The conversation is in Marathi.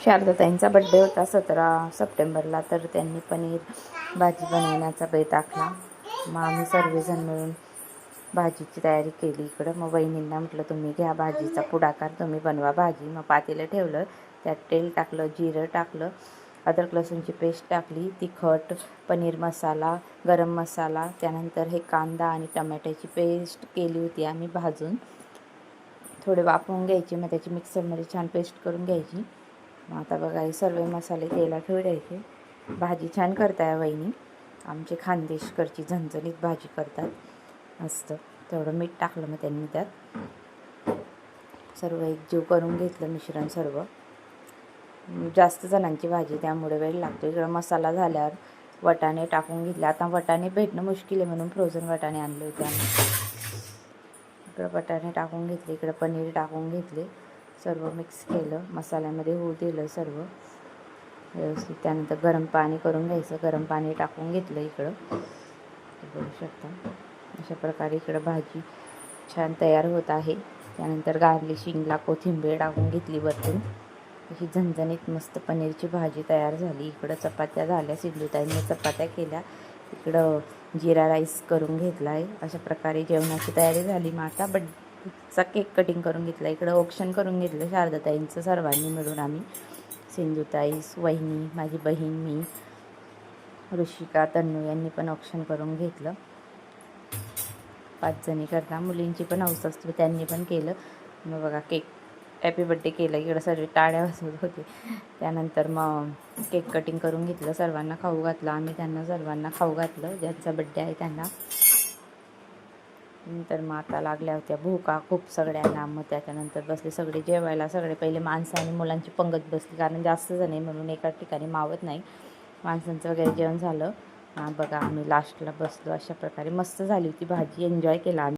शारदाताईंचा बड्डे होता 17 सप्टेंबरला, तर त्यांनी पनीर भाजी बनवण्याचा बेत आखला. मग आम्ही सर्वजण मिळून भाजीची तयारी केली. इकडं मग वहिनींना म्हटलं तुम्ही घ्या भाजीचा पुढाकार, तुम्ही बनवा भाजी. मग पातेलं ठेवलं, त्यात तेल टाकलं, जिरं टाकलं, अद्रक लसूणची पेस्ट टाकली, तिखट, पनीर मसाला, गरम मसाला, त्यानंतर हे कांदा आणि टमाट्याची पेस्ट केली होती आम्ही भाजून, थोडे वाफवून घ्यायचे. मग त्याची मिक्सरमध्ये छान पेस्ट करून घ्यायची. मग आता बघा हे सर्व मसाले तेलात ठेवायचे. भाजी छान करताय वहिनी, आमचे खानदेशकरची झणझणीत भाजी करतात मस्त. तेवढं मीठ टाकलं मग त्यांनी त्यात. सर्व एकजीव करून घेतलं मिश्रण सर्व. जास्त जणांची भाजी त्यामुळे वेळ लागतो. इकडं मसाला झाल्यावर वटाणे टाकून घेतले. आता वटाणे भेटणं मुश्किल आहे म्हणून फ्रोझन वटाणे आणले होते आम्ही. इकडं वटाणे टाकून घेतले, इकडं पनीर टाकून घेतले, सर्व मिक्स केलं, मसाल्यामध्ये होऊ दिलं सर्व व्यवस्थित. त्यानंतर गरम पाणी करून घ्यायचं, गरम पाणी टाकून घेतलं इकडं, बघू शकता. अशा प्रकारे इकडं भाजी छान तयार होत आहे. त्यानंतर गार्निशिंगला कोथिंबीर टाकून घेतली वरतून. अशी झणझणीत मस्त पनीरची भाजी तयार झाली. इकडं चपात्या झाल्या, सिंधुताईंनी चपात्या केल्या. इकडं जिरा राईस करून घेतला आहे. अशा प्रकारे जेवणाची तयारी झाली. मग आता बड्डेचा केक कटिंग करून घेतला. इकडं ऑप्शन करून घेतलं शारदाताईंचं सर्वांनी मिळून. आम्ही सिंधुताई, वहिनी, माझी बहीण, मी, ऋषिका, तन्नू यांनी पण ऑप्शन करून घेतलं. 5 जणी करता. मुलींची पण हौस असते, त्यांनी पण केलं. मग बघा केक हॅपी बड्डे केलं. इकडं सर्व टाळ्या वाजवत होते. त्यानंतर मग केक कटिंग करून घेतलं, सर्वांना खाऊ घातलं. आम्ही त्यांना सर्वांना खाऊ घातलं, ज्यांचा बड्डे आहे त्यांना. नंतर मग आता लागल्या होत्या भूका खूप सगळ्यांना. मग त्याच्यानंतर बसले सगळे जेवायला. सगळे पहिले माणसं आणि मुलांची पंगत बसली, कारण जास्त जण आहे म्हणून एका ठिकाणी मावत नाही. माणसांचं वगैरे जेवण झालं. बघा आम्ही लास्टला बसलो. अशा प्रकारे मस्त झाली होती भाजी, एन्जॉय केला आम्ही.